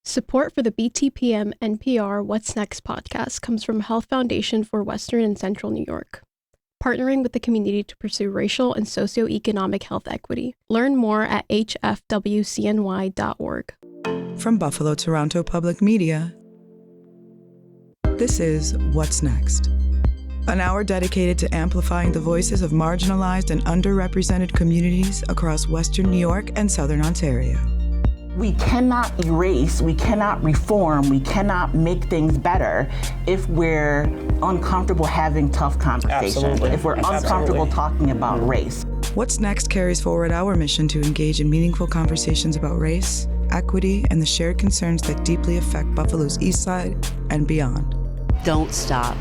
Support for the BTPM NPR What's Next podcast comes from Health Foundation for Western and Central New York, partnering with the community to pursue racial and socioeconomic health equity. Learn more at hfwcny.org. From Buffalo Toronto Public Media, this is What's Next, an hour dedicated to amplifying the voices of marginalized and underrepresented communities across Western New York and Southern Ontario. We cannot erase, we cannot reform, we cannot make things better if we're uncomfortable having tough conversations, Absolutely. if we're uncomfortable talking about race. What's Next carries forward our mission to engage in meaningful conversations about race, equity, and the shared concerns that deeply affect Buffalo's East Side and beyond. Don't stop.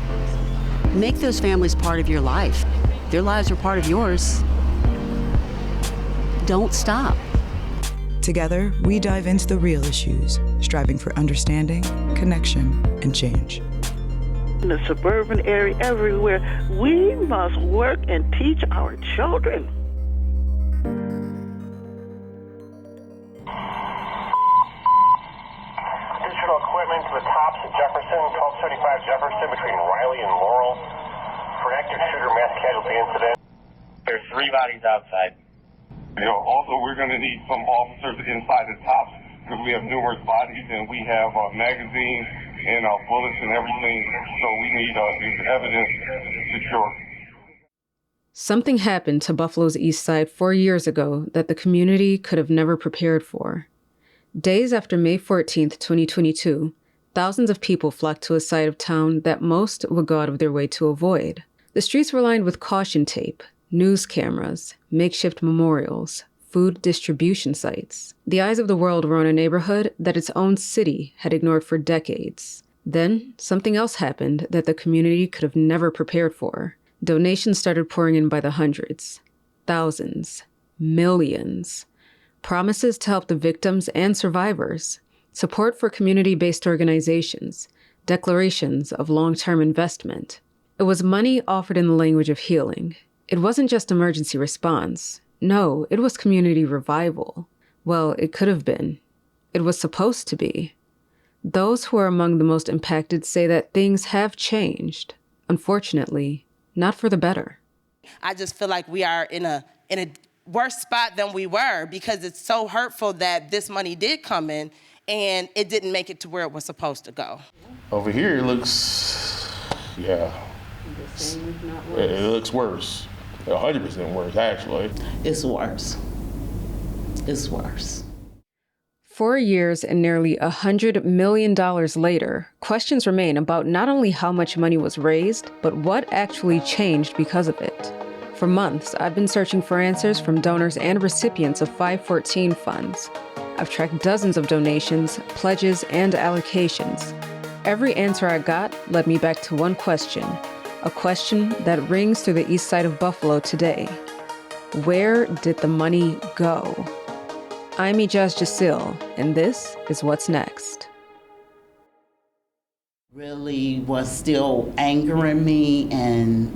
Make those families part of your life. Their lives are part of yours. Don't stop. Together, we dive into the real issues, striving for understanding, connection, and change. In the suburban area, everywhere, we must work and teach our children. Additional equipment to the tops of Jefferson, 1275 Jefferson, between Riley and Laurel, for an active shooter mass casualty incident. There's 3 bodies outside. Also, we're going to need some officers inside the tops because we have numerous bodies and we have magazines and bullets and everything. So we need evidence secure. Something happened to Buffalo's East Side 4 years ago that the community could have never prepared for. Days after May 14th, 2022, thousands of people flocked to a side of town that most would go out of their way to avoid. The streets were lined with caution tape, news cameras, makeshift memorials, food distribution sites. The eyes of the world were on a neighborhood that its own city had ignored for decades. Then, something else happened that the community could have never prepared for. Donations started pouring in by the hundreds, thousands, millions. Promises to help the victims and survivors, support for community-based organizations, declarations of long-term investment. It was money offered in the language of healing. It wasn't just emergency response. No, it was community revival. Well, it could have been. It was supposed to be. Those who are among the most impacted say that things have changed. Unfortunately, not for the better. I just feel like we are in a worse spot than we were because it's so hurtful that this money did come in and it didn't make it to where it was supposed to go. Over here, it looks, it looks worse. 100% worse, actually. It's worse. It's worse. 4 years and nearly $100 million later, questions remain about not only how much money was raised, but what actually changed because of it. For months, I've been searching for answers from donors and recipients of 514 funds. I've tracked dozens of donations, pledges, and allocations. Every answer I got led me back to one question, a question that rings through the east side of Buffalo today. Where did the money go? I'm Ijaz Jasil, and this is What's Next. Really was still angering me and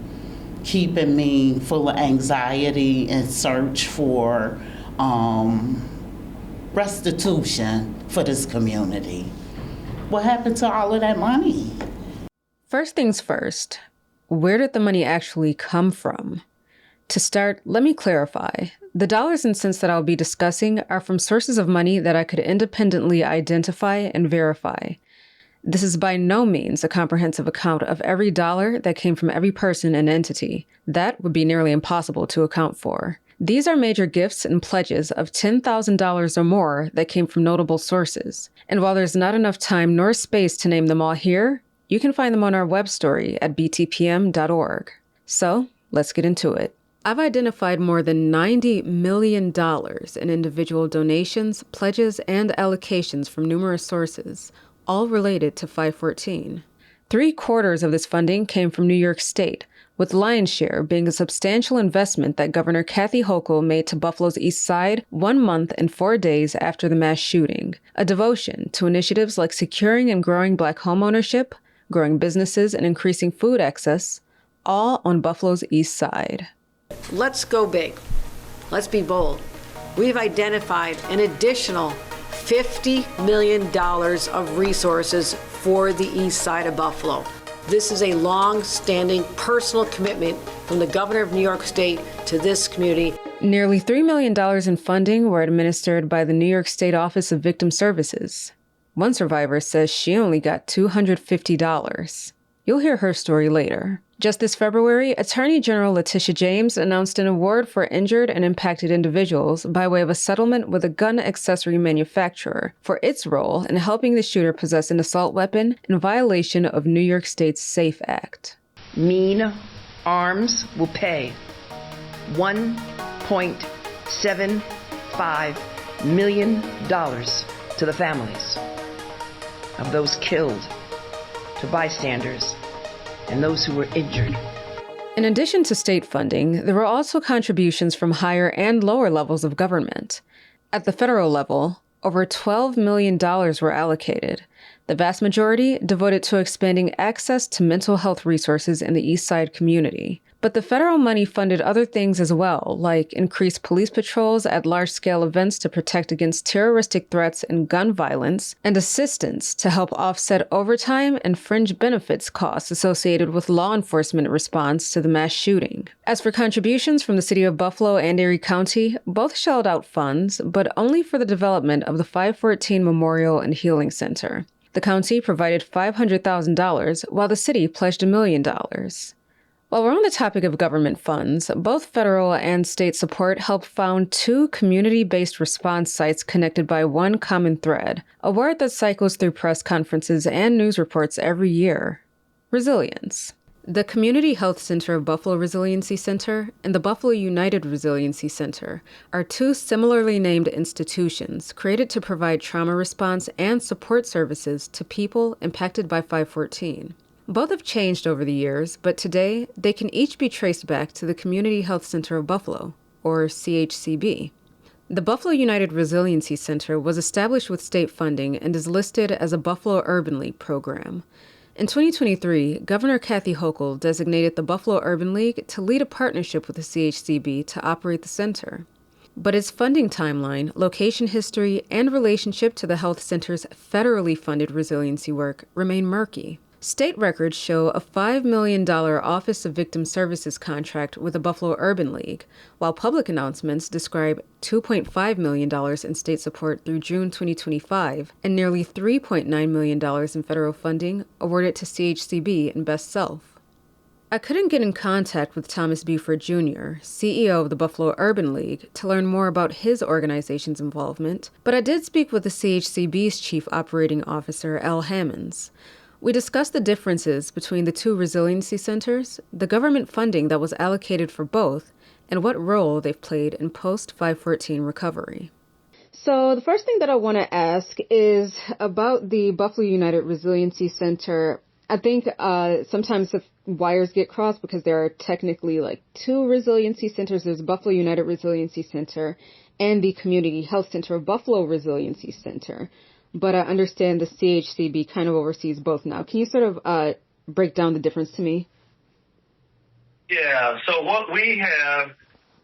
keeping me full of anxiety and search for restitution for this community. What happened to all of that money? First things first, where did the money actually come from? To start, let me clarify. The dollars and cents that I'll be discussing are from sources of money that I could independently identify and verify. This is by no means a comprehensive account of every dollar that came from every person and entity. That would be nearly impossible to account for. These are major gifts and pledges of $10,000 or more that came from notable sources. And while there's not enough time nor space to name them all here, you can find them on our web story at btpm.org. So, let's get into it. I've identified more than $90 million in individual donations, pledges, and allocations from numerous sources, all related to 514. 3/4 of this funding came from New York State, with lion's share being a substantial investment that Governor Kathy Hochul made to Buffalo's East Side 1 month and 4 days after the mass shooting, a devotion to initiatives like securing and growing Black homeownership, growing businesses, and increasing food access, all on Buffalo's East Side. Let's go big. Let's be bold. We've identified an additional $50 million of resources for the east side of Buffalo. This is a long-standing personal commitment from the governor of New York State to this community. Nearly $3 million in funding were administered by the New York State Office of Victim Services. One survivor says she only got $250. You'll hear her story later. Just this February, Attorney General Letitia James announced an award for injured and impacted individuals by way of a settlement with a gun accessory manufacturer for its role in helping the shooter possess an assault weapon in violation of New York State's SAFE Act. Mean Arms will pay $1.75 million to the families of those killed, to bystanders, and those who were injured. In addition to state funding, there were also contributions from higher and lower levels of government. At the federal level, over $12 million were allocated, the vast majority devoted to expanding access to mental health resources in the East Side community. But the federal money funded other things as well, like increased police patrols at large-scale events to protect against terroristic threats and gun violence, and assistance to help offset overtime and fringe benefits costs associated with law enforcement response to the mass shooting. As for contributions from the city of Buffalo and Erie County, both shelled out funds, but only for the development of the 514 Memorial and Healing Center. The county provided $500,000, while the city pledged $1 million. While we're on the topic of government funds, both federal and state support helped found 2 community-based response sites connected by one common thread, a word that cycles through press conferences and news reports every year: resilience. The Community Health Center of Buffalo Resiliency Center and the Buffalo United Resiliency Center are 2 similarly named institutions created to provide trauma response and support services to people impacted by 514. Both have changed over the years, but today they can each be traced back to the Community Health Center of Buffalo, or CHCB. The Buffalo United Resiliency Center was established with state funding and is listed as a Buffalo Urban League program. In 2023, Governor Kathy Hochul designated the Buffalo Urban League to lead a partnership with the CHCB to operate the center. But its funding timeline, location history, and relationship to the health center's federally funded resiliency work remain murky. State records show a $5 million Office of Victim Services contract with the Buffalo Urban League, while public announcements describe $2.5 million in state support through June 2025 and nearly $3.9 million in federal funding awarded to CHCB and Best Self. I couldn't get in contact with Thomas Buford Jr., CEO of the Buffalo Urban League, to learn more about his organization's involvement, but I did speak with the CHCB's Chief Operating Officer, Al Hammonds. We discussed the differences between the 2 resiliency centers, the government funding that was allocated for both, and what role they've played in post-514 recovery. So the first thing that I want to ask is about the Buffalo United Resiliency Center. I think sometimes the wires get crossed because there are technically like 2 resiliency centers. There's Buffalo United Resiliency Center and the Community Health Center of Buffalo Resiliency Center. But I understand the CHCB kind of oversees both now. Can you sort of break down the difference to me? Yeah, so what we have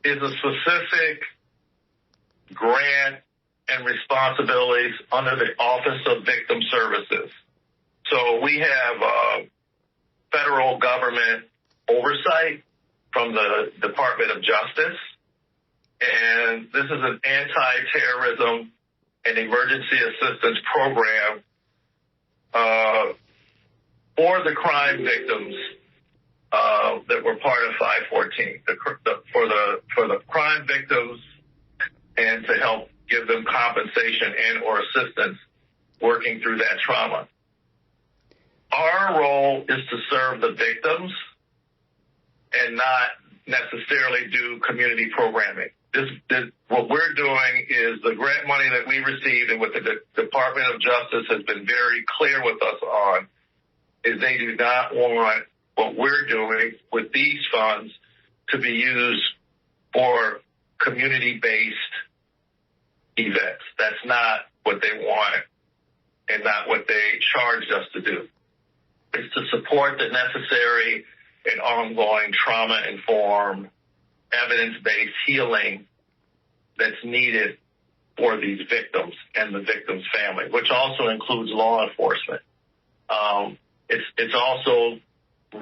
is a specific grant and responsibilities under the Office of Victim Services. So we have federal government oversight from the Department of Justice, and this is an anti-terrorism and emergency assistance program for the crime victims that were part of 514. For the crime victims, and to help give them compensation and or assistance working through that trauma. Our role is to serve the victims and not necessarily do community programming. What we're doing is the grant money that we received and what the Department of Justice has been very clear with us on is they do not want what we're doing with these funds to be used for community-based events. That's not what they want and not what they charged us to do. It's to support the necessary and ongoing trauma-informed, evidence-based healing that's needed for these victims and the victim's family, which also includes law enforcement. It's also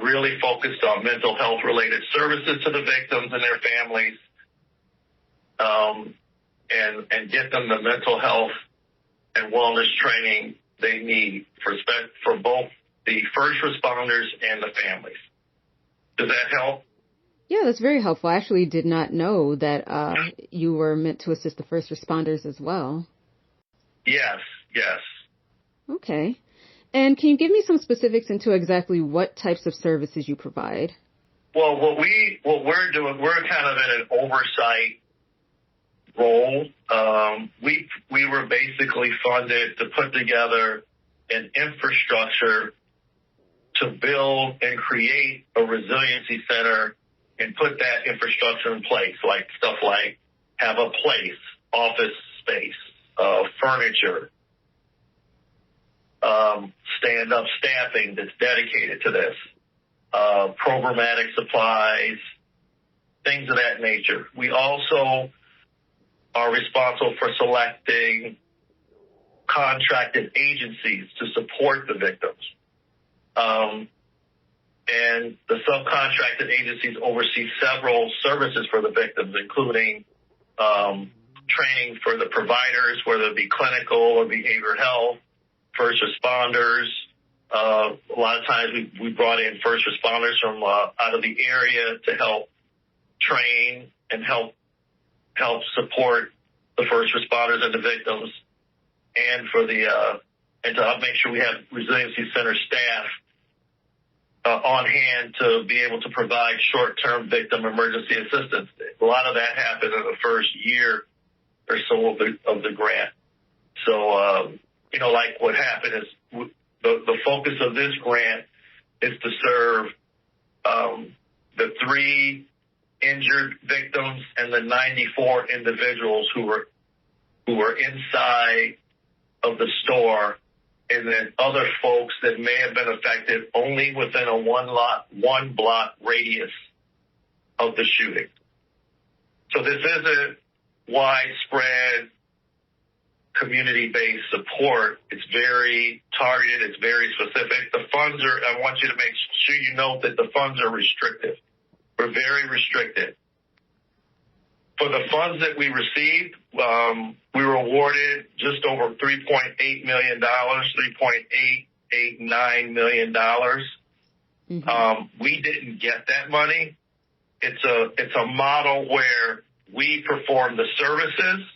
really focused on mental health related services to the victims and their families, and get them the mental health and wellness training they need for both the first responders and the families. Does that help? Yeah, that's very helpful. I actually did not know that you were meant to assist the first responders as well. Yes. Okay. And can you give me some specifics into exactly what types of services you provide? Well, what we're doing, we're kind of in an oversight role. We were basically funded to put together an infrastructure to build and create a resiliency center and put that infrastructure in place, like stuff like have a place, office space, furniture, stand-up staffing that's dedicated to this, programmatic supplies, things of that nature. We also are responsible for selecting contracted agencies to support the victims. And the subcontracted agencies oversee several services for the victims, including training for the providers, whether it be clinical or behavioral health, first responders. A lot of times we brought in first responders from out of the area to help train and help support the first responders and the victims, and for and to make sure we have resiliency center staff on hand to be able to provide short-term victim emergency assistance. A lot of that happened in the first year or so of the grant. So, like what happened is the focus of this grant is to serve the 3 injured victims and the 94 individuals who were inside of the store, and then other folks that may have been affected only within a one block radius of the shooting. So this isn't widespread community-based support. It's very targeted. It's very specific. The funds I want you to make sure you note that the funds are restricted. We're very restricted. For the funds that we received, we were awarded just over $3.8 million, $3.889 million. We didn't get that money. It's a model where we perform the services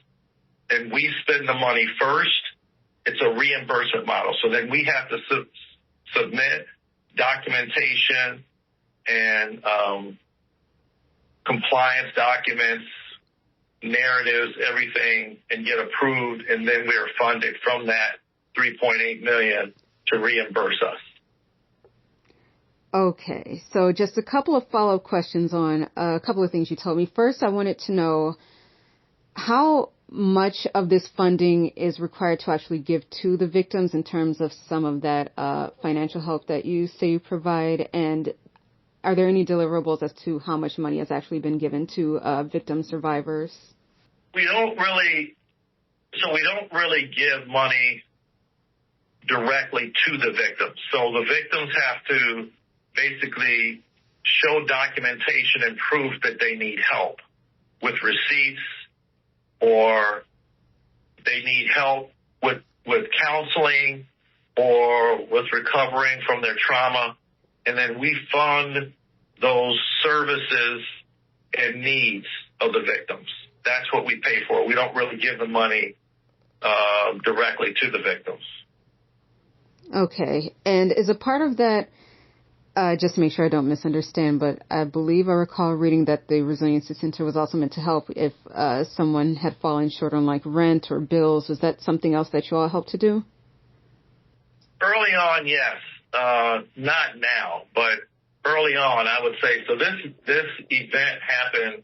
and we spend the money first. It's a reimbursement model. So then we have to submit documentation and compliance documents, narratives, everything, and get approved, and then we are funded from that $3.8 million to reimburse us. Okay, so just a couple of follow-up questions on a couple of things you told me. First, I wanted to know how much of this funding is required to actually give to the victims in terms of some of that financial help that you say you provide, and are there any deliverables as to how much money has actually been given to victim survivors? We don't really give money directly to the victims. So the victims have to basically show documentation and proof that they need help with receipts, or they need help with counseling or with recovering from their trauma. And then we fund those services and needs of the victims. That's what we pay for. We don't really give the money directly to the victims. Okay. And as a part of that, just to make sure I don't misunderstand, but I believe I recall reading that the Resiliency Center was also meant to help if someone had fallen short on like rent or bills. Was that something else that you all helped to do? Early on, yes. Not now, but early on, I would say. So this event happened,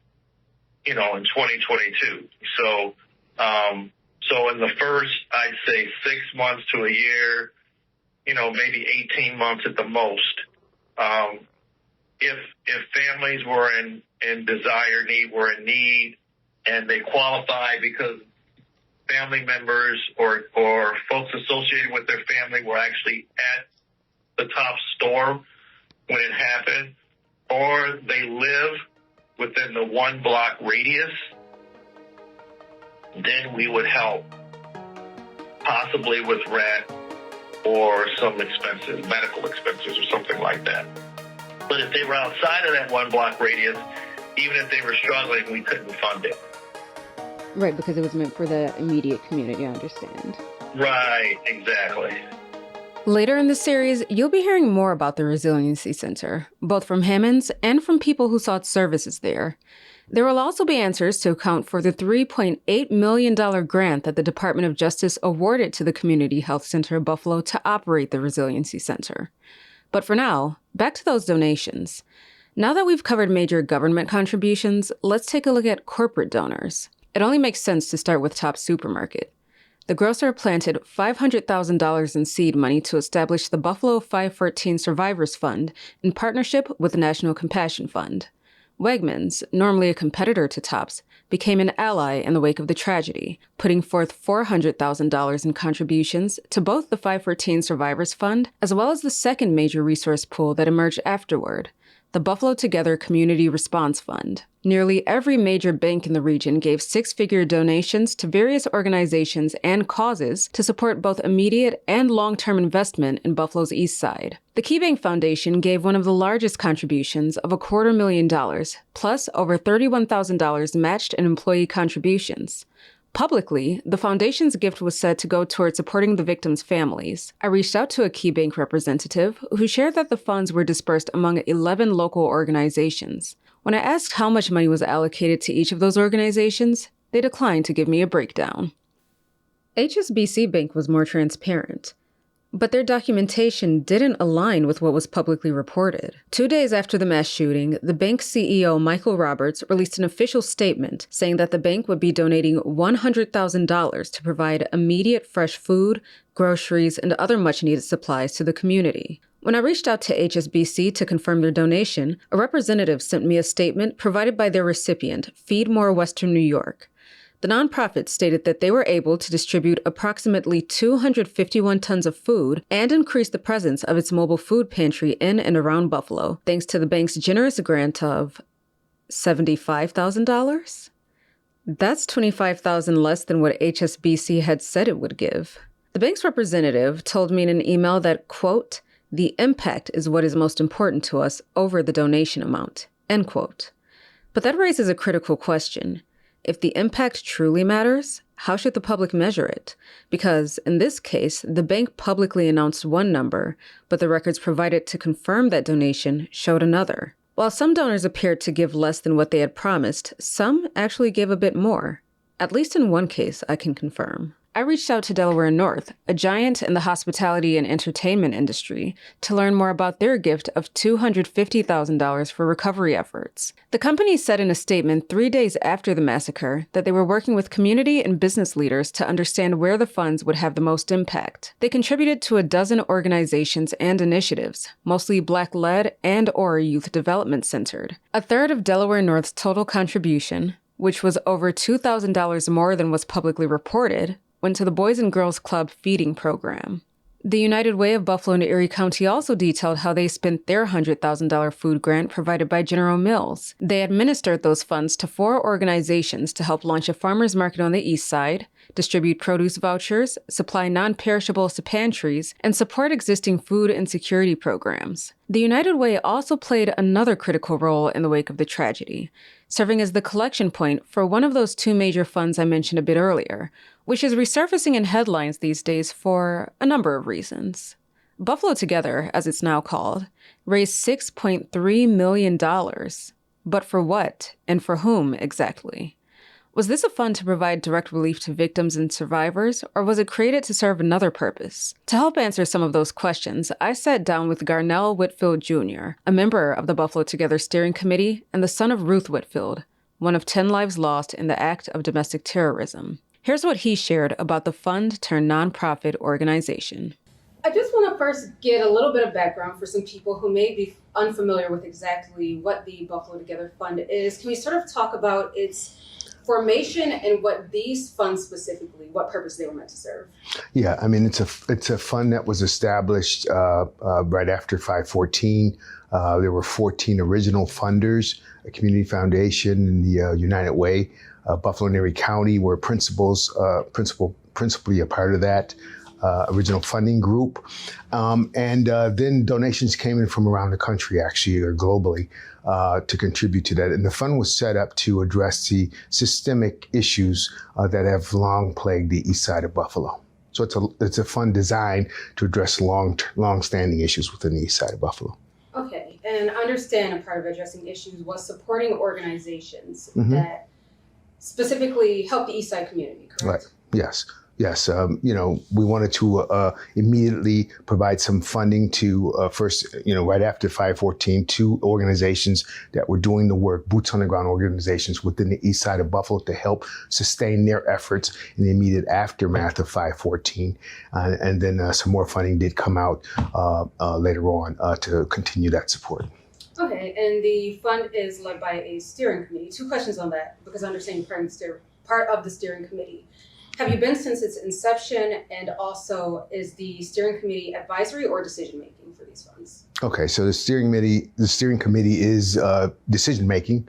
in 2022. So in the first, I'd say 6 months to a year, maybe 18 months at the most. If families were in desire need, were in need, and they qualify because family members or folks associated with their family were actually at the Tops store when it happened, or they live within the 1 block radius, then we would help, possibly with rent or some expenses, medical expenses or something like that. But if they were outside of that 1 block radius, even if they were struggling, we couldn't fund it. Right, because it was meant for the immediate community, I understand. Right, exactly. Later in the series, you'll be hearing more about the Resiliency Center, both from Hammonds and from people who sought services there. There will also be answers to account for the $3.8 million grant that the Department of Justice awarded to the Community Health Center of Buffalo to operate the Resiliency Center. But for now, back to those donations. Now that we've covered major government contributions, let's take a look at corporate donors. It only makes sense to start with Tops Supermarket. The grocer planted $500,000 in seed money to establish the Buffalo 514 Survivors Fund in partnership with the National Compassion Fund. Wegmans, normally a competitor to Tops, became an ally in the wake of the tragedy, putting forth $400,000 in contributions to both the 514 Survivors Fund as well as the second major resource pool that emerged afterward, the Buffalo Together Community Response Fund. Nearly every major bank in the region gave six-figure donations to various organizations and causes to support both immediate and long-term investment in Buffalo's East Side. The KeyBank Foundation gave one of the largest contributions of $250,000, plus over $31,000 matched in employee contributions. Publicly, the foundation's gift was said to go toward supporting the victims' families. I reached out to a KeyBank representative who shared that the funds were dispersed among 11 local organizations. When I asked how much money was allocated to each of those organizations, they declined to give me a breakdown. HSBC Bank was more transparent, but their documentation didn't align with what was publicly reported. 2 days after the mass shooting, the bank's CEO, Michael Roberts, released an official statement saying that the bank would be donating $100,000 to provide immediate fresh food, groceries, and other much-needed supplies to the community. When I reached out to HSBC to confirm their donation, a representative sent me a statement provided by their recipient, Feed More Western New York. The nonprofit stated that they were able to distribute approximately 251 tons of food and increase the presence of its mobile food pantry in and around Buffalo, thanks to the bank's generous grant of $75,000? That's $25,000 less than what HSBC had said it would give. The bank's representative told me in an email that, quote, "The impact is what is most important to us over the donation amount," end quote. But that raises a critical question. If the impact truly matters, how should the public measure it? Because, in this case, the bank publicly announced one number, but the records provided to confirm that donation showed another. While some donors appeared to give less than what they had promised, some actually gave a bit more. At least in one case, I can confirm. I reached out to Delaware North, a giant in the hospitality and entertainment industry, to learn more about their gift of $250,000 for recovery efforts. The company said in a statement 3 days after the massacre that they were working with community and business leaders to understand where the funds would have the most impact. They contributed to 12 organizations and initiatives, mostly Black-led and/or youth development-centered. A third of Delaware North's total contribution, which was over $2,000 more than was publicly reported, went to the Boys and Girls Club feeding program. The United Way of Buffalo and Erie County also detailed how they spent their $100,000 food grant provided by General Mills. They administered those funds to 4 organizations to help launch a farmers market on the east side, distribute produce vouchers, supply non-perishables to pantries, and support existing food insecurity programs. The United Way also played another critical role in the wake of the tragedy, serving as the collection point for one of those 2 major funds I mentioned a bit earlier, which is resurfacing in headlines these days for a number of reasons. Buffalo Together, as it's now called, raised $6.3 million. But for what and for whom exactly? Was this a fund to provide direct relief to victims and survivors, or was it created to serve another purpose? To help answer some of those questions, I sat down with Garnell Whitfield Jr., a member of the Buffalo Together Steering Committee and the son of Ruth Whitfield, one of 10 lives lost in the act of domestic terrorism. Here's what he shared about the fund-turned-nonprofit organization. I just want to first get a little bit of background for some people who may be unfamiliar with exactly what the Buffalo Together Fund is. Can we sort of talk about its formation and what these funds specifically, what purpose they were meant to serve. Yeah, I mean, it's a fund that was established right after 514. There were 14 original funders, a community foundation and the United Way. Buffalo and Erie County were principally a part of that original funding group. And then donations came in from around the country, actually, or globally, to contribute to that. And the fund was set up to address the systemic issues that have long plagued the east side of Buffalo. So it's a fund designed to address long-standing issues within the east side of Buffalo. Okay, and I understand a part of addressing issues was supporting organizations that specifically help the east side community, correct? Right, yes. Yes, we wanted to immediately provide some funding to first, right after 514, to organizations that were doing the work, boots on the ground organizations within the east side of Buffalo to help sustain their efforts in the immediate aftermath of 514. And then some more funding did come out later on to continue that support. Okay, and the fund is led by a steering committee. 2 questions on that, because I understand you're part of the steering committee. Have you been since its inception, and also is the steering committee advisory or decision making for these funds? Okay, so the steering committee is decision making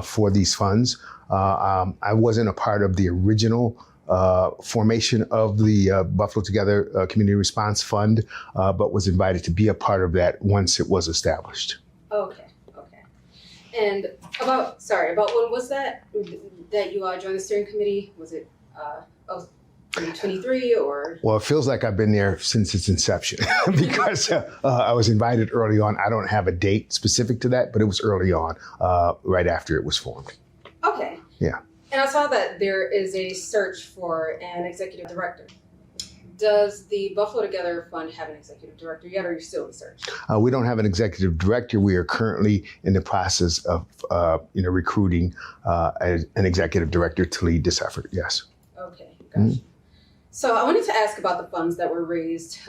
for these funds. I wasn't a part of the original formation of the Buffalo Together Community Response Fund, but was invited to be a part of that once it was established. Okay. And about when was that you joined the steering committee? Was it 2023 or? Well, it feels like I've been there since its inception because I was invited early on. I don't have a date specific to that, but it was early on, right after it was formed. Okay. Yeah. And I saw that there is a search for an executive director. Does the Buffalo Together Fund have an executive director yet, or are you still in search? We don't have an executive director. We are currently in the process of recruiting an executive director to lead this effort. Yes. Okay, gotcha. So I wanted to ask about the funds that were raised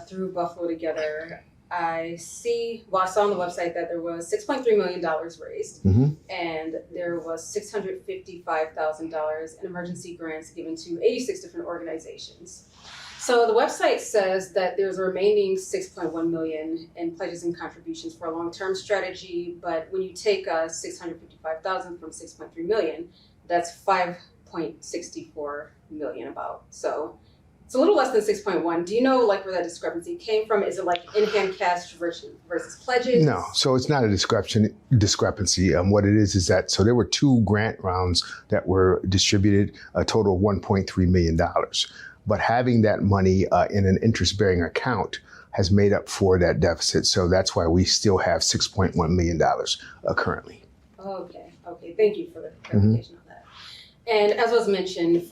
through Buffalo Together. I saw on the website that there was $6.3 million raised, and there was $655,000 in emergency grants given to 86 different organizations. So the website says that there's a remaining $6.1 million in pledges and contributions for a long-term strategy, but when you take $655,000 from $6.3 million, that's $5.64 million about. So it's a little less than 6.1. Do you know where that discrepancy came from? Is it in-hand cash versus pledges? No, so it's not a discrepancy. What it is that, so there were 2 grant rounds that were distributed, a total of $1.3 million. But having that money in an interest-bearing account has made up for that deficit. So that's why we still have $6.1 million currently. Okay. Thank you for the clarification on that. And as was mentioned,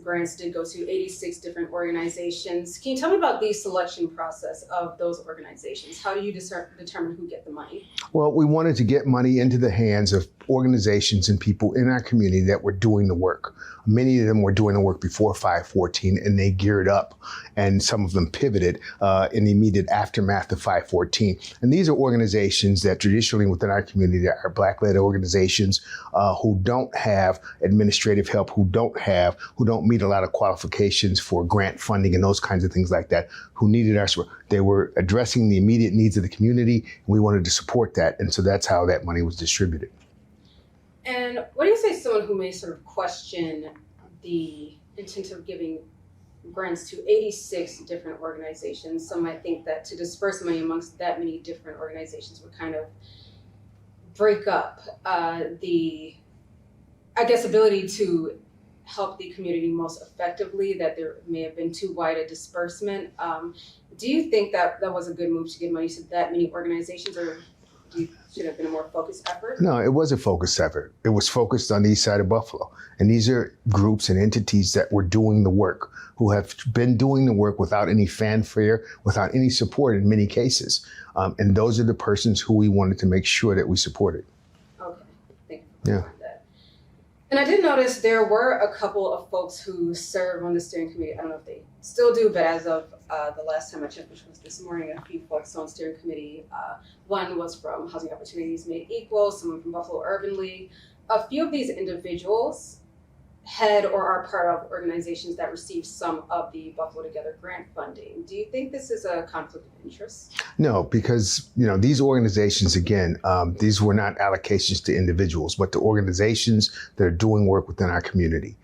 grants did go to 86 different organizations. Can you tell me about the selection process of those organizations? How do you determine who get the money? Well, we wanted to get money into the hands of organizations and people in our community that were doing the work. Many of them were doing the work before 514, and they geared up, and some of them pivoted in the immediate aftermath of 514. And these are organizations that traditionally within our community are Black-led organizations who don't have administrative help, who don't meet a lot of qualifications for grant funding and those kinds of things like that, who needed our support. They were addressing the immediate needs of the community, and we wanted to support that. And so that's how that money was distributed. And what do you say to someone who may sort of question the intent of giving grants to 86 different organizations? Some might think that to disperse money amongst that many different organizations would kind of break up the ability to help the community most effectively, that there may have been too wide a disbursement. Do you think that was a good move to give money to that many organizations, or should have been a more focused effort? No, it was a focused effort. It was focused on the east side of Buffalo. And these are groups and entities that were doing the work, who have been doing the work without any fanfare, without any support in many cases. And those are the persons who we wanted to make sure that we supported. Okay, thank you. Yeah. And I did notice there were a couple of folks who serve on the steering committee. I don't know if they still do, but as of the last time I checked, which was this morning, a few folks on steering committee. One was from Housing Opportunities Made Equal, someone from Buffalo Urban League. A few of these individuals head or are part of organizations that receive some of the Buffalo Together grant funding. Do you think this is a conflict of interest? No, because these organizations, again, these were not allocations to individuals, but to organizations that are doing work within our community.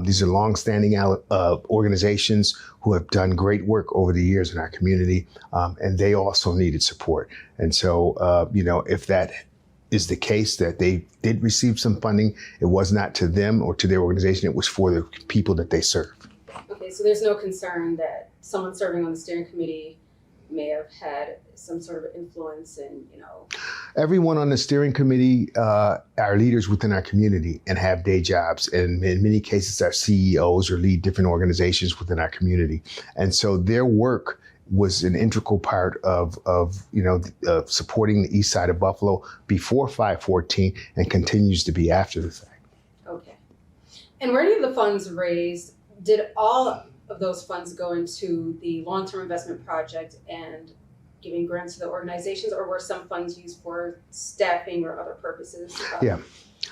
These are longstanding organizations who have done great work over the years in our community, and they also needed support. And so, if that is the case that they did receive some funding, it was not to them or to their organization, it was for the people that they serve. Okay, so there's no concern that someone serving on the steering committee may have had some sort of influence in, Everyone on the steering committee are leaders within our community and have day jobs, and in many cases are CEOs or lead different organizations within our community. And so their work was an integral part of supporting the east side of Buffalo before 514 and continues to be after the fact. Okay. And where did the funds raised, did all of those funds go into the long-term investment project and giving grants to the organizations, or were some funds used for staffing or other purposes? Yeah.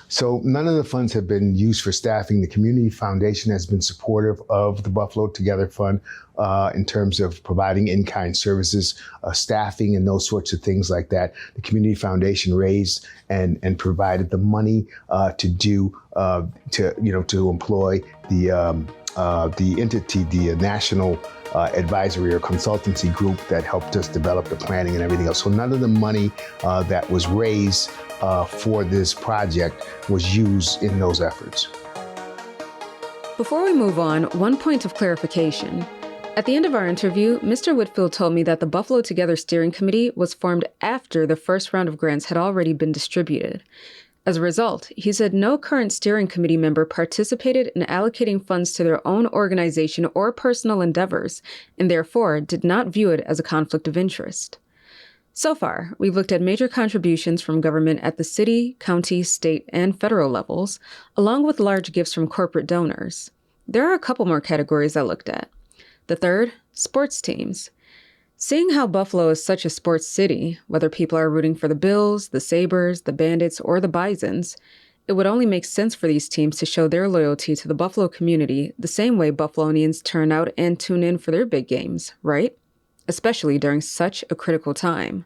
So none of the funds have been used for staffing. The Community Foundation has been supportive of the Buffalo Together Fund in terms of providing in-kind services, staffing, and those sorts of things like that. The Community Foundation raised and provided the money to employ the entity, the National Advisory or Consultancy Group that helped us develop the planning and everything else. So none of the money that was raised for this project was used in those efforts. Before we move on, one point of clarification. At the end of our interview, Mr. Whitfield told me that the Buffalo Together Steering Committee was formed after the first round of grants had already been distributed. As a result, he said no current steering committee member participated in allocating funds to their own organization or personal endeavors, and therefore did not view it as a conflict of interest. So far, we've looked at major contributions from government at the city, county, state, and federal levels, along with large gifts from corporate donors. There are a couple more categories I looked at. The third, sports teams. Seeing how Buffalo is such a sports city, whether people are rooting for the Bills, the Sabres, the Bandits, or the Bisons, it would only make sense for these teams to show their loyalty to the Buffalo community the same way Buffalonians turn out and tune in for their big games, right? Especially during such a critical time.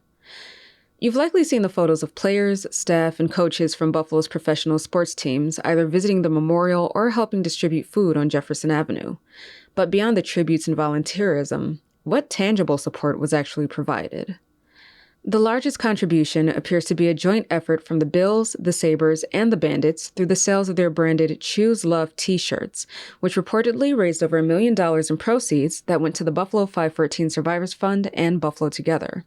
You've likely seen the photos of players, staff, and coaches from Buffalo's professional sports teams either visiting the memorial or helping distribute food on Jefferson Avenue. But beyond the tributes and volunteerism, what tangible support was actually provided? The largest contribution appears to be a joint effort from the Bills, the Sabres, and the Bandits through the sales of their branded Choose Love t-shirts, which reportedly raised over $1 million in proceeds that went to the Buffalo 514 Survivors Fund and Buffalo Together.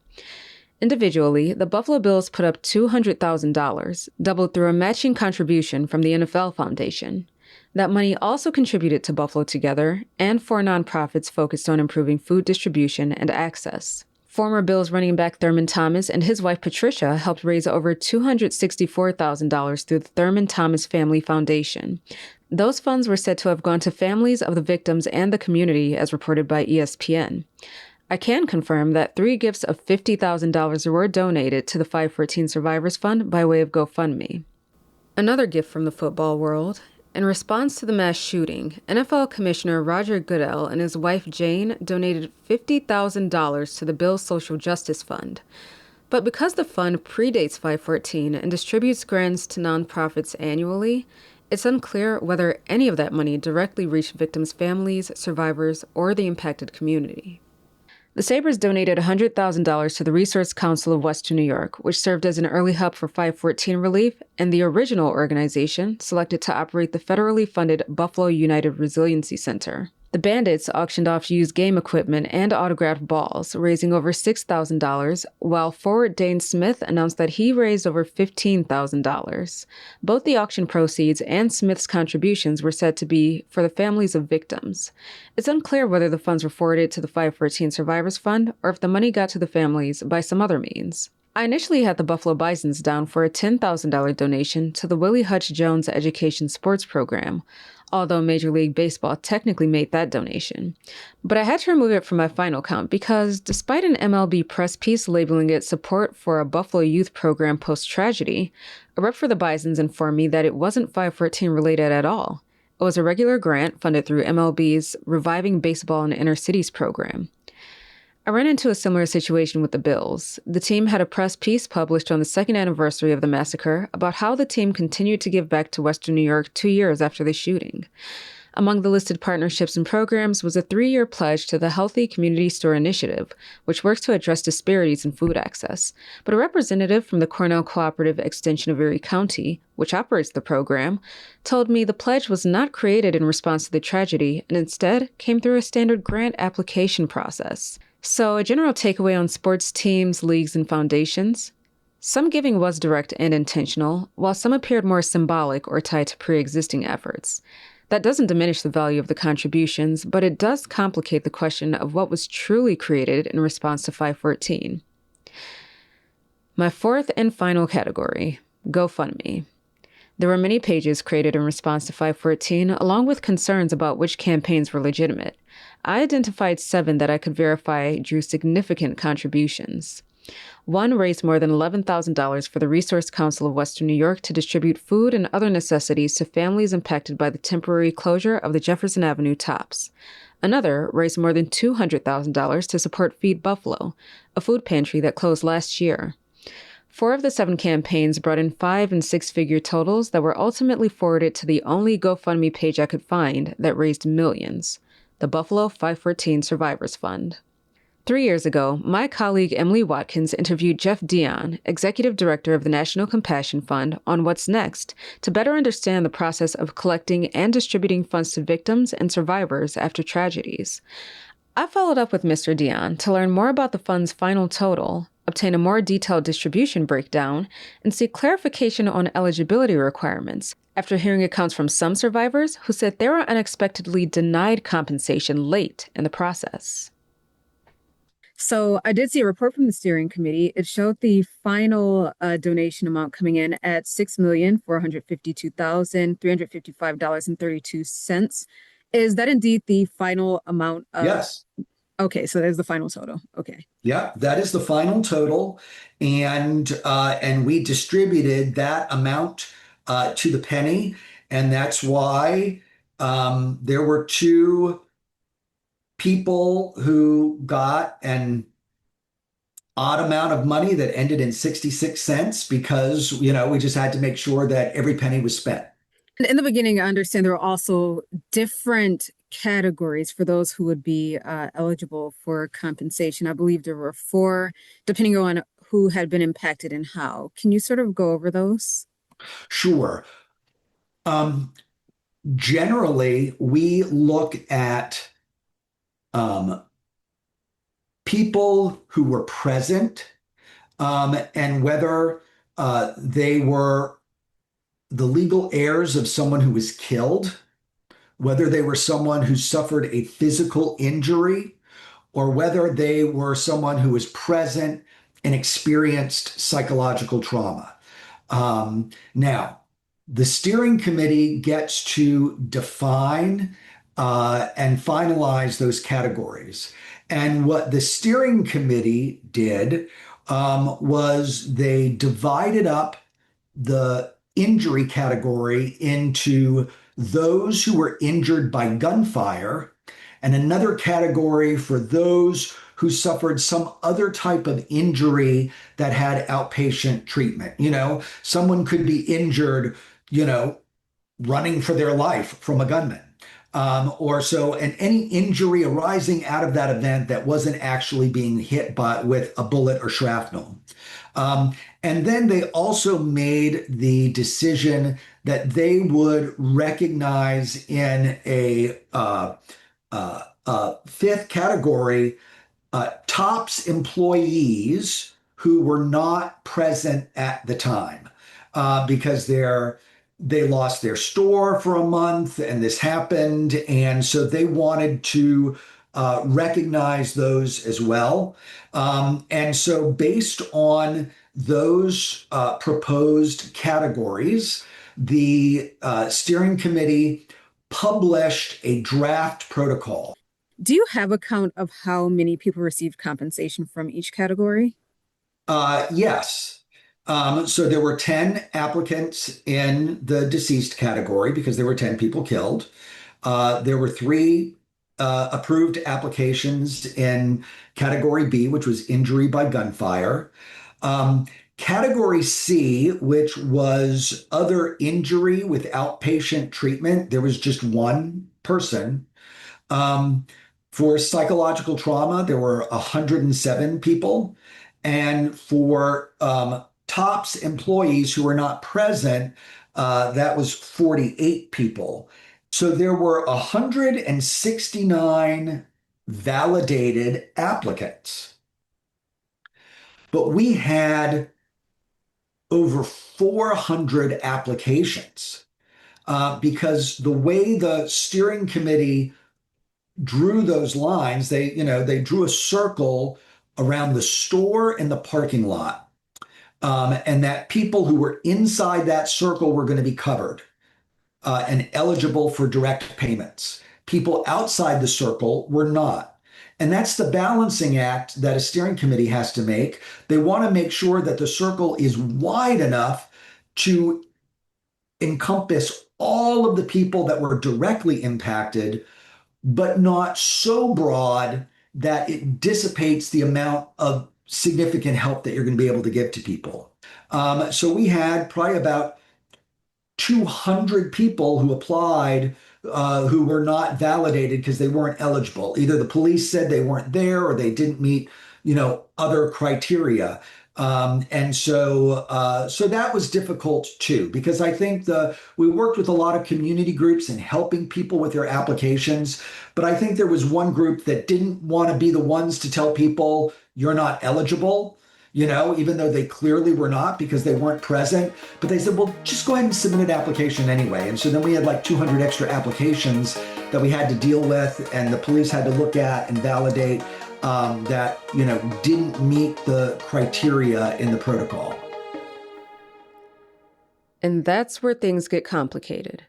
Individually, the Buffalo Bills put up $200,000, doubled through a matching contribution from the NFL Foundation. That money also contributed to Buffalo Together and for nonprofits focused on improving food distribution and access. Former Bills running back Thurman Thomas and his wife Patricia helped raise over $264,000 through the Thurman Thomas Family Foundation. Those funds were said to have gone to families of the victims and the community, as reported by ESPN. I can confirm that 3 gifts of $50,000 were donated to the 514 Survivors Fund by way of GoFundMe. Another gift from the football world. In response to the mass shooting, NFL Commissioner Roger Goodell and his wife Jane donated $50,000 to the Bills Social Justice Fund. But because the fund predates 514 and distributes grants to nonprofits annually, it's unclear whether any of that money directly reached victims' families, survivors, or the impacted community. The Sabres donated $100,000 to the Resource Council of Western New York, which served as an early hub for 514 relief, and the original organization selected to operate the federally funded Buffalo United Resiliency Center. The Bandits auctioned off used game equipment and autographed balls, raising over $6,000, while forward Dane Smith announced that he raised over $15,000. Both the auction proceeds and Smith's contributions were said to be for the families of victims. It's unclear whether the funds were forwarded to the 514 Survivors Fund or if the money got to the families by some other means. I initially had the Buffalo Bisons down for a $10,000 donation to the Willie Hutch Jones Education Sports Program, although Major League Baseball technically made that donation. But I had to remove it from my final count because despite an MLB press piece labeling it support for a Buffalo youth program post-tragedy, a rep for the Bisons informed me that it wasn't 514 related at all. was a regular grant funded through MLB's Reviving Baseball in Inner Cities program. I ran into a similar situation with the Bills. The team had a press piece published on the second anniversary of the massacre about how the team continued to give back to Western New York 2 years after the shooting. Among the listed partnerships and programs was a 3-year pledge to the Healthy Community Store Initiative, which works to address disparities in food access. But a representative from the Cornell Cooperative Extension of Erie County, which operates the program, told me the pledge was not created in response to the tragedy and instead came through a standard grant application process. So, a general takeaway on sports teams, leagues, and foundations. Some giving was direct and intentional, while some appeared more symbolic or tied to pre-existing efforts. That doesn't diminish the value of the contributions, but it does complicate the question of what was truly created in response to 514. My fourth and final category, GoFundMe. There were many pages created in response to 514, along with concerns about which campaigns were legitimate. I identified 7 that I could verify drew significant contributions. One raised more than $11,000 for the Resource Council of Western New York to distribute food and other necessities to families impacted by the temporary closure of the Jefferson Avenue Tops. Another raised more than $200,000 to support Feed Buffalo, a food pantry that closed last year. 4 of the 7 campaigns brought in 5- and 6-figure totals that were ultimately forwarded to the only GoFundMe page I could find that raised millions, the Buffalo 514 Survivors Fund. 3 years ago, my colleague Emily Watkins interviewed Jeff Dion, Executive Director of the National Compassion Fund, on What's Next to better understand the process of collecting and distributing funds to victims and survivors after tragedies. I followed up with Mr. Dion to learn more about the fund's final total, obtain a more detailed distribution breakdown, and seek clarification on eligibility requirements, after hearing accounts from some survivors who said they were unexpectedly denied compensation late in the process. So I did see a report from the steering committee. It showed the final donation amount coming in at $6,452,355.32. Is that indeed the final amount? Yes. Okay, so there's the final total. Okay. Yeah, that is the final total, and we distributed that amount to the penny, and that's why there were 2 people who got an odd amount of money that ended in 66 cents because, we just had to make sure that every penny was spent. In the beginning, I understand there were also different categories for those who would be eligible for compensation. I believe there were 4, depending on who had been impacted and how. Can you sort of go over those? Sure. Generally, we look at people who were present and whether they were the legal heirs of someone who was killed, whether they were someone who suffered a physical injury, or whether they were someone who was present and experienced psychological trauma. Now, the steering committee gets to define and finalize those categories. And what the steering committee did was they divided up the injury category into those who were injured by gunfire and another category for those who suffered some other type of injury that had outpatient treatment. Someone could be injured, running for their life from a gunman. And any injury arising out of that event that wasn't actually being hit with a bullet or shrapnel. And then they also made the decision that they would recognize in a 5th category TOPS employees who were not present at the time because they lost their store for a month and this happened. And so they wanted to recognize those as well. And so based on those proposed categories, the steering committee published a draft protocol. Do you have a count of how many people received compensation from each category? Yes. So there were 10 applicants in the deceased category because there were 10 people killed. There were 3 approved applications in category B, which was injury by gunfire. Category C, which was other injury with outpatient treatment, there was just 1 person. For psychological trauma, there were 107 people. And for TOPS employees who were not present, that was 48 people. So there were 169 validated applicants. But we had over 400 applications because the way the steering committee drew those lines, they drew a circle around the store and the parking lot, and that people who were inside that circle were going to be covered and eligible for direct payments. People outside the circle were not. And that's the balancing act that a steering committee has to make. They want to make sure that the circle is wide enough to encompass all of the people that were directly impacted, but not so broad that it dissipates the amount of significant help that you're going to be able to give to people. So we had probably about 200 people who applied who were not validated because they weren't eligible. Either the police said they weren't there or they didn't meet, other criteria. And so that was difficult too, because I think we worked with a lot of community groups in helping people with their applications. But I think there was one group that didn't want to be the ones to tell people you're not eligible, even though they clearly were not because they weren't present. But they said, well, just go ahead and submit an application anyway. And so then we had like 200 extra applications that we had to deal with, and the police had to look at and validate that, didn't meet the criteria in the protocol. And that's where things get complicated.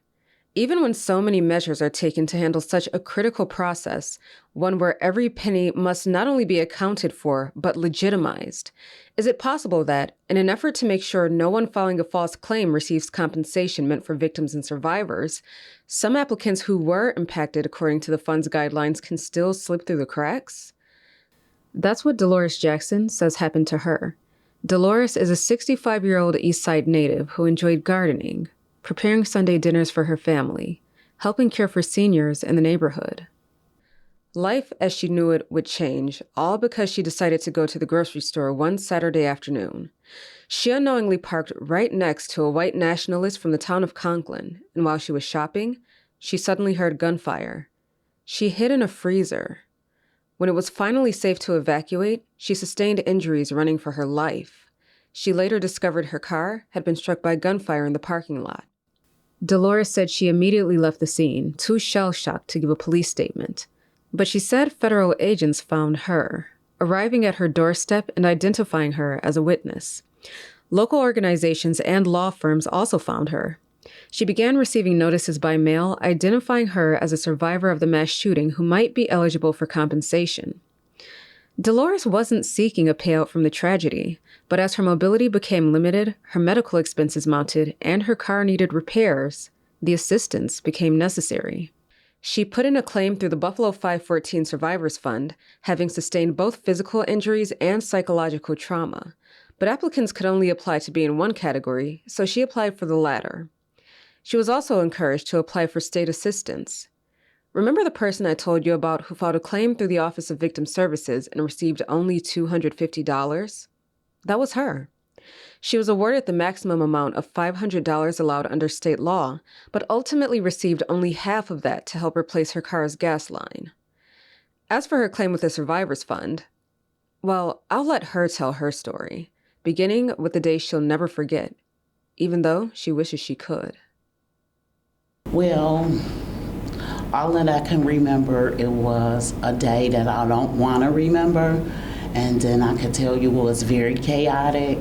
Even when so many measures are taken to handle such a critical process, one where every penny must not only be accounted for, but legitimized, is it possible that, in an effort to make sure no one filing a false claim receives compensation meant for victims and survivors, some applicants who were impacted according to the fund's guidelines can still slip through the cracks? That's what Dolores Jackson says happened to her. Dolores is a 65-year-old East Side native who enjoyed gardening, preparing Sunday dinners for her family, helping care for seniors in the neighborhood. Life as she knew it would change, all because she decided to go to the grocery store one Saturday afternoon. She unknowingly parked right next to a white nationalist from the town of Conklin, and while she was shopping, she suddenly heard gunfire. She hid in a freezer. When it was finally safe to evacuate, she sustained injuries running for her life. She later discovered her car had been struck by gunfire in the parking lot. Dolores said she immediately left the scene, too shell-shocked to give a police statement. But she said federal agents found her, arriving at her doorstep and identifying her as a witness. Local organizations and law firms also found her. She began receiving notices by mail identifying her as a survivor of the mass shooting who might be eligible for compensation. Dolores wasn't seeking a payout from the tragedy, but as her mobility became limited, her medical expenses mounted, and her car needed repairs, the assistance became necessary. She put in a claim through the Buffalo 514 Survivors Fund, having sustained both physical injuries and psychological trauma. But applicants could only apply to be in one category, so she applied for the latter. She was also encouraged to apply for state assistance. Remember the person I told you about who filed a claim through the Office of Victim Services and received only $250? That was her. She was awarded the maximum amount of $500 allowed under state law, but ultimately received only half of that to help replace her car's gas line. As for her claim with the Survivors Fund, well, I'll let her tell her story, beginning with the day she'll never forget, even though she wishes she could. Well, all that I can remember, it was a day that I don't want to remember. And then I could tell you it was very chaotic.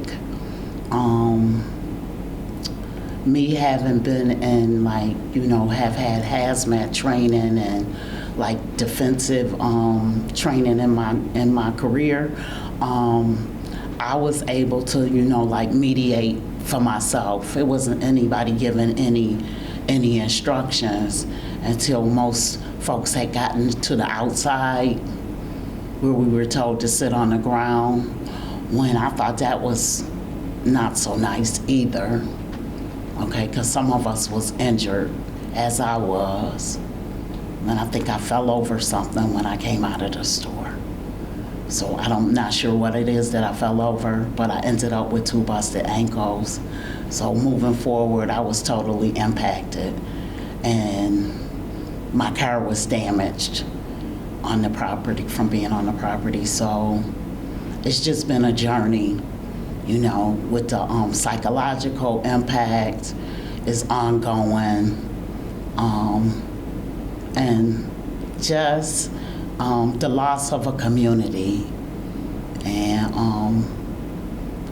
Me having been in have had hazmat training and defensive training in my career. I was able to, like mediate for myself. It wasn't anybody giving any instructions until most folks had gotten to the outside where we were told to sit on the ground, when I thought that was not so nice either, okay, because some of us was injured, as I was, and I think I fell over something when I came out of the store. So I'm not sure what it is that I fell over, but I ended up with 2 busted ankles. So moving forward, I was totally impacted, and my car was damaged on the property, from being on the property. So it's just been a journey, with the psychological impact is ongoing, and just the loss of a community, and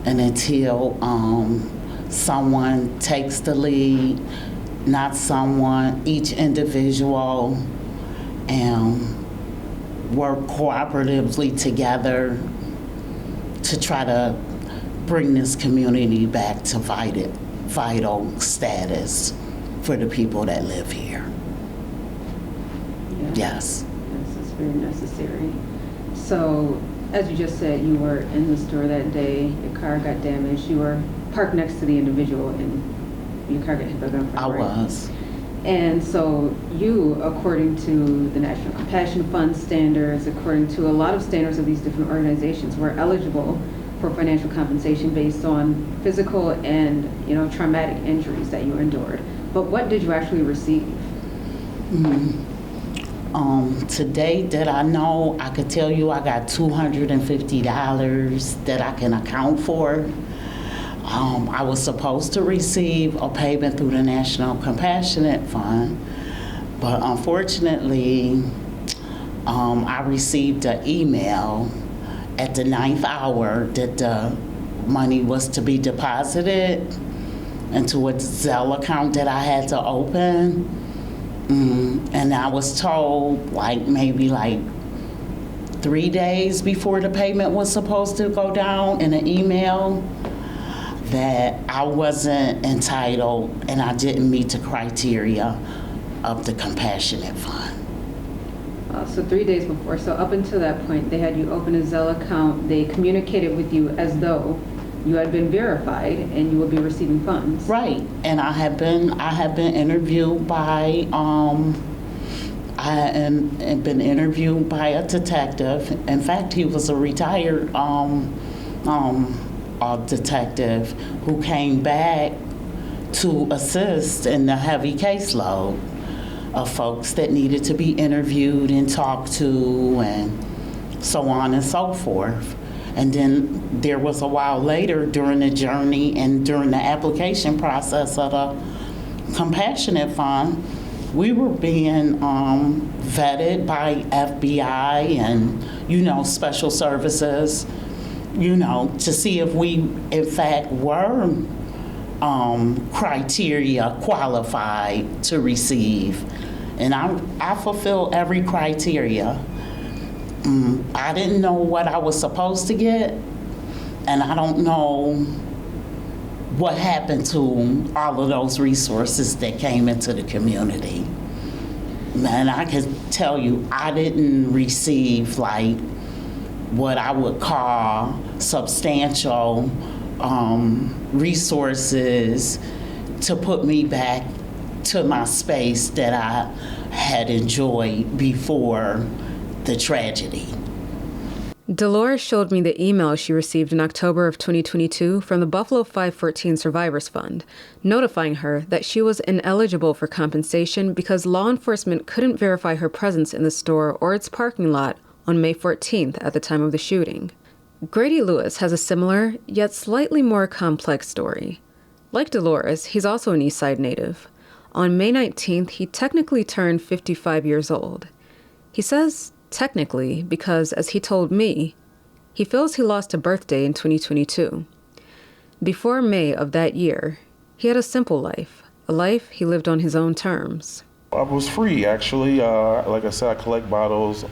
until someone takes the lead, not someone, each individual, and work cooperatively together to try to bring this community back to vital status for the people that live here. Yeah. Yes. It's very necessary. So, as you just said, you were in the store that day, your car got damaged, you were parked next to the individual, and your car got hit by a gunfire. I was. And so you, according to the National Compassion Fund standards, according to a lot of standards of these different organizations, were eligible for financial compensation based on physical and traumatic injuries that you endured. But what did you actually receive? To date that I know, I could tell you I got $250 that I can account for. I was supposed to receive a payment through the National Compassionate Fund, but unfortunately, I received an email at the 9th hour that the money was to be deposited into a Zelle account that I had to open. And I was told maybe 3 days before the payment was supposed to go down in an email that I wasn't entitled and I didn't meet the criteria of the Compassionate Fund. So 3 days before. So up until that point, they had you open a Zelle account. They communicated with you as though you had been verified and you would be receiving funds. Right, and I have been interviewed by been interviewed by a detective. In fact, he was a retired detective who came back to assist in the heavy caseload of folks that needed to be interviewed and talked to and so on and so forth. And then there was a while later during the journey and during the application process of the Compassionate Fund, we were being vetted by FBI and, special services, to see if we, in fact, were criteria qualified to receive. And I fulfill every criteria. I didn't know what I was supposed to get, and I don't know what happened to all of those resources that came into the community. And I can tell you, I didn't receive what I would call substantial resources to put me back to my space that I had enjoyed before the tragedy. Dolores showed me the email she received in October of 2022 from the Buffalo 514 Survivors Fund, notifying her that she was ineligible for compensation because law enforcement couldn't verify her presence in the store or its parking lot on May 14th at the time of the shooting. Grady Lewis has a similar, yet slightly more complex story. Like Dolores, he's also an Eastside native. On May 19th, he technically turned 55 years old. He says technically because, as he told me, he feels he lost a birthday in 2022. Before May of that year, he had a simple life, a life he lived on his own terms. I was free, actually. Like I said, I collect bottles.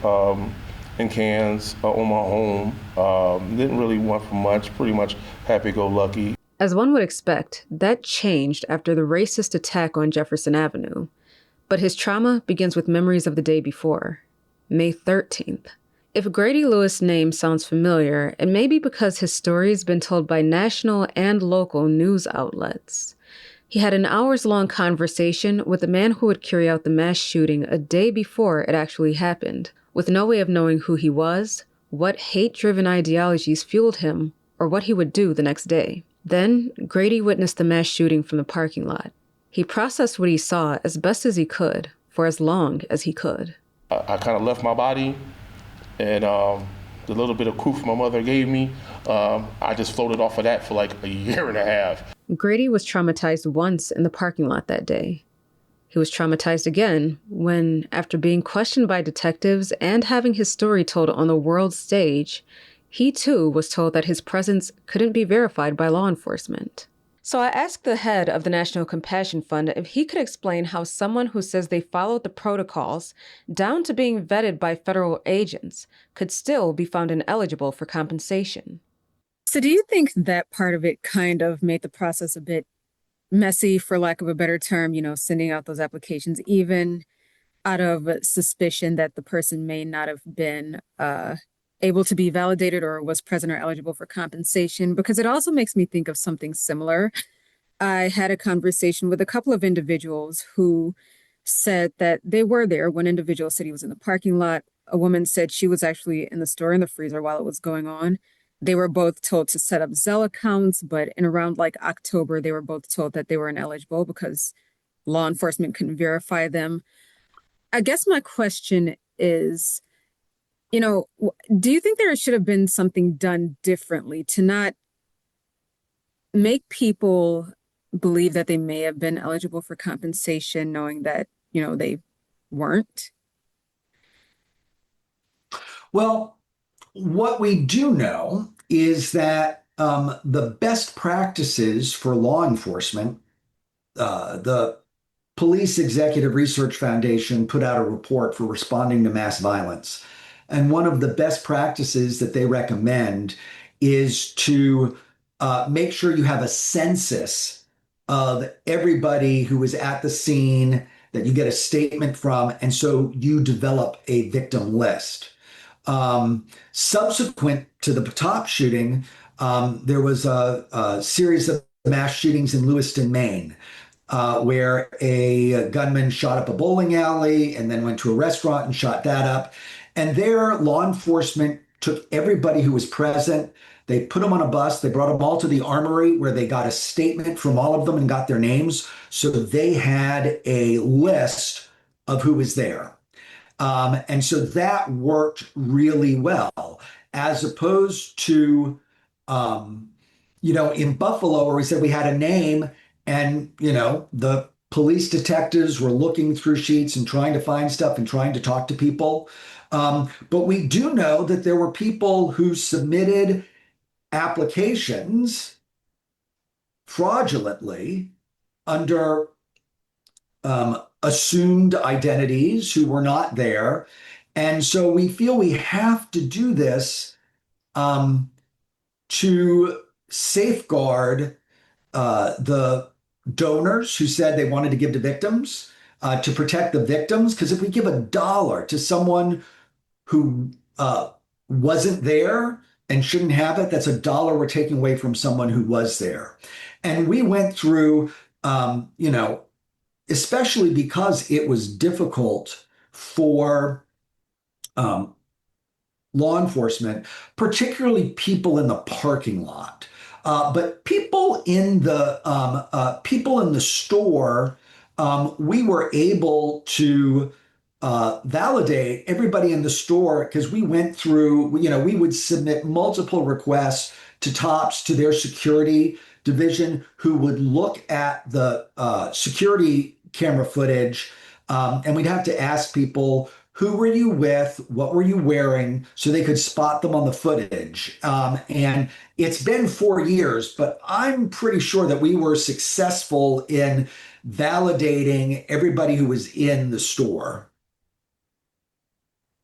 and cans on my own. Didn't really want for much, pretty much happy-go-lucky. As one would expect, that changed after the racist attack on Jefferson Avenue. But his trauma begins with memories of the day before, May 13th. If Grady Lewis' name sounds familiar, it may be because his story has been told by national and local news outlets. He had an hours-long conversation with the man who would carry out the mass shooting a day before it actually happened, with no way of knowing who he was, what hate-driven ideologies fueled him, or what he would do the next day. Then, Grady witnessed the mass shooting from the parking lot. He processed what he saw as best as he could, for as long as he could. I kind of left my body, and the little bit of proof my mother gave me, I just floated off of that for like a year and a half. Grady was traumatized once in the parking lot that day. He was traumatized again when, after being questioned by detectives and having his story told on the world stage, he too was told that his presence couldn't be verified by law enforcement. So I asked the head of the National Compassion Fund if he could explain how someone who says they followed the protocols down to being vetted by federal agents could still be found ineligible for compensation. So do you think that part of it kind of made the process a bit messy, for lack of a better term, sending out those applications, even out of suspicion that the person may not have been able to be validated or was present or eligible for compensation? Because it also makes me think of something similar. I had a conversation with a couple of individuals who said that they were there. One individual said he was in the parking lot. A woman said she was actually in the store in the freezer while it was going on. They were both told to set up Zelle accounts, but in around like October, they were both told that they were ineligible because law enforcement couldn't verify them. I guess my question is, do you think there should have been something done differently to not make people believe that they may have been eligible for compensation, knowing that, they weren't? Well, what we do know is that the best practices for law enforcement, the Police Executive Research Foundation put out a report for responding to mass violence. And one of the best practices that they recommend is to make sure you have a census of everybody who was at the scene, that you get a statement from, and so you develop a victim list. Subsequent to the Patop shooting, there was a series of mass shootings in Lewiston, Maine, where a gunman shot up a bowling alley and then went to a restaurant and shot that up. And there, law enforcement took everybody who was present. They put them on a bus. They brought them all to the armory where they got a statement from all of them and got their names. So they had a list of who was there. And so that worked really well, as opposed to, in Buffalo, where we said we had a name and, the police detectives were looking through sheets and trying to find stuff and trying to talk to people. But we do know that there were people who submitted applications fraudulently under assumed identities who were not there. And so we feel we have to do this to safeguard the donors who said they wanted to give to victims, to protect the victims. Because if we give $1 to someone who wasn't there and shouldn't have it, that's $1 we're taking away from someone who was there. And we went through, especially because it was difficult for law enforcement, particularly people in the parking lot. But people in the store, we were able to validate everybody in the store, because we went through, we would submit multiple requests to TOPS, to their security division, who would look at the security camera footage, and we'd have to ask people, who were you with? What were you wearing? So they could spot them on the footage. And it's been 4 years, but I'm pretty sure that we were successful in validating everybody who was in the store.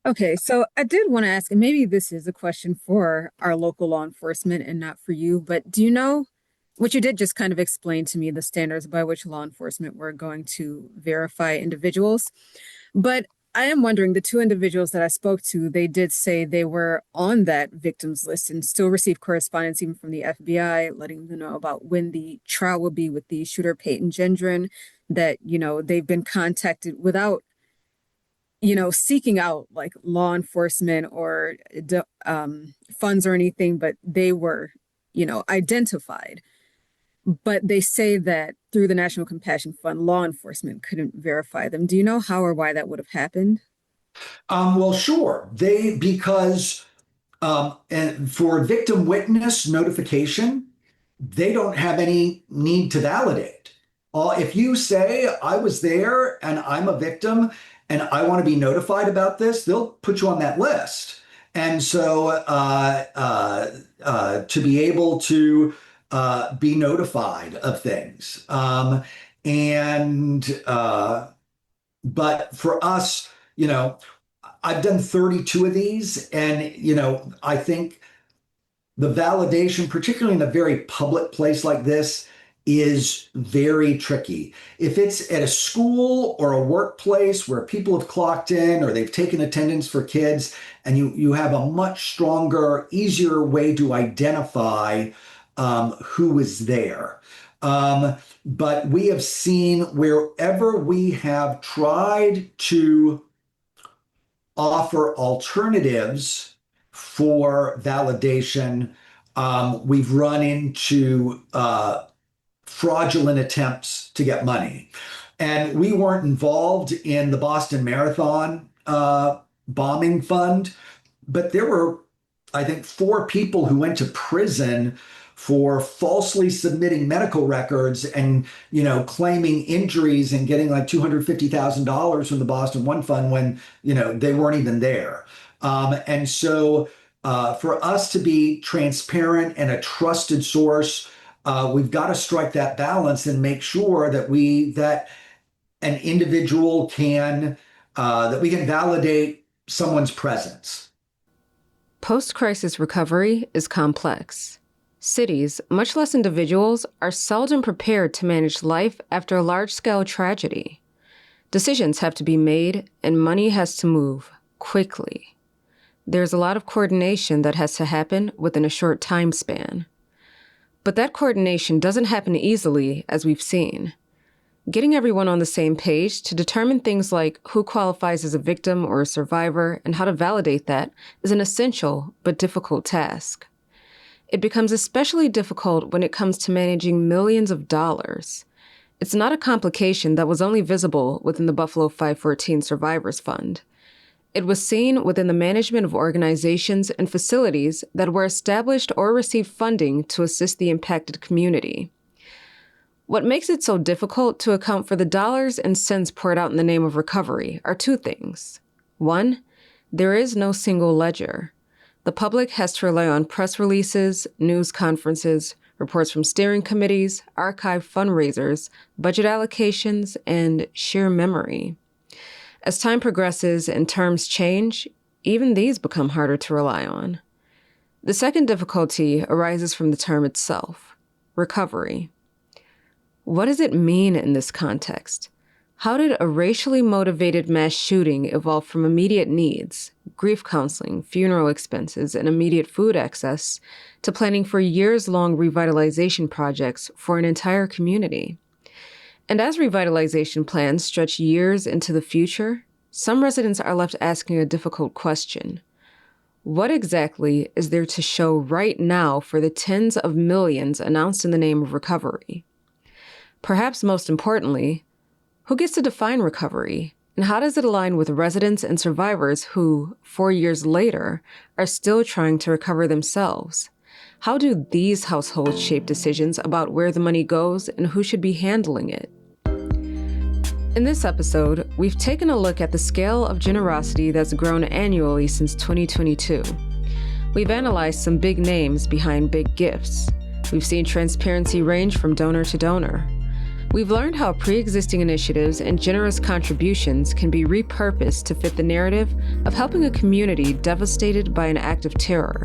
Okay, so I did want to ask, and maybe this is a question for our local law enforcement and not for you, but do you know, what you did just kind of explain to me, the standards by which law enforcement were going to verify individuals. But I am wondering, the two individuals that I spoke to, they did say they were on that victims list and still receive correspondence even from the FBI, letting them know about when the trial will be with the shooter Peyton Gendron, that, they've been contacted without seeking out like law enforcement or funds or anything, but they were, identified. But they say that through the National Compassion Fund, law enforcement couldn't verify them. Do you know how or why that would have happened? Well, sure. Because and for victim witness notification, they don't have any need to validate. If you say, I was there and I'm a victim and I want to be notified about this, they'll put you on that list. And so to be able to be notified of things. But for us, I've done 32 of these, and, I think the validation, particularly in a very public place like this, is very tricky. If it's at a school or a workplace where people have clocked in or they've taken attendance for kids, and you have a much stronger, easier way to identify who was there. But we have seen wherever we have tried to offer alternatives for validation, we've run into fraudulent attempts to get money. And we weren't involved in the Boston Marathon bombing fund, but there were, I think, 4 people who went to prison for falsely submitting medical records and, claiming injuries and getting like $250,000 from the Boston One Fund when, they weren't even there. And so for us to be transparent and a trusted source, we've got to strike that balance and make sure that that an individual can, that we can validate someone's presence. Post-crisis recovery is complex. Cities, much less individuals, are seldom prepared to manage life after a large-scale tragedy. Decisions have to be made, and money has to move quickly. There's a lot of coordination that has to happen within a short time span. But that coordination doesn't happen easily, as we've seen. Getting everyone on the same page to determine things like who qualifies as a victim or a survivor and how to validate that is an essential but difficult task. It becomes especially difficult when it comes to managing millions of dollars. It's not a complication that was only visible within the Buffalo 514 Survivors Fund. It was seen within the management of organizations and facilities that were established or received funding to assist the impacted community. What makes it so difficult to account for the dollars and cents poured out in the name of recovery are 2 things. 1, there is no single ledger. The public has to rely on press releases, news conferences, reports from steering committees, archive fundraisers, budget allocations, and sheer memory. As time progresses and terms change, even these become harder to rely on. The second difficulty arises from the term itself, recovery. What does it mean in this context? How did a racially motivated mass shooting evolve from immediate needs, grief counseling, funeral expenses, and immediate food access, to planning for years-long revitalization projects for an entire community? And as revitalization plans stretch years into the future, some residents are left asking a difficult question. What exactly is there to show right now for the tens of millions announced in the name of recovery? Perhaps most importantly, who gets to define recovery, and how does it align with residents and survivors who, 4 years later, are still trying to recover themselves? How do these households shape decisions about where the money goes and who should be handling it? In this episode, we've taken a look at the scale of generosity that's grown annually since 2022. We've analyzed some big names behind big gifts. We've seen transparency range from donor to donor. We've learned how pre-existing initiatives and generous contributions can be repurposed to fit the narrative of helping a community devastated by an act of terror.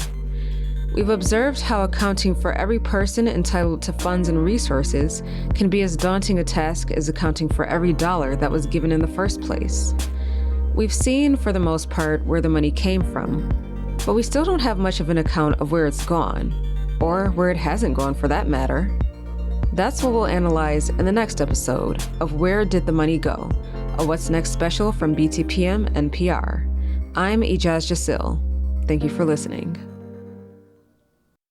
We've observed how accounting for every person entitled to funds and resources can be as daunting a task as accounting for every dollar that was given in the first place. We've seen, for the most part, where the money came from, but we still don't have much of an account of where it's gone, or where it hasn't gone for that matter. That's what we'll analyze in the next episode of Where Did the Money Go? A What's Next special from BTPM NPR. I'm Ijaz Jasil. Thank you for listening.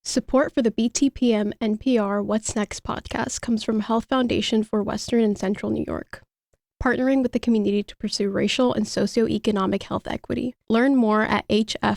Support for the BTPM NPR What's Next podcast comes from Health Foundation for Western and Central New York, partnering with the community to pursue racial and socioeconomic health equity. Learn more at hfwcny.org.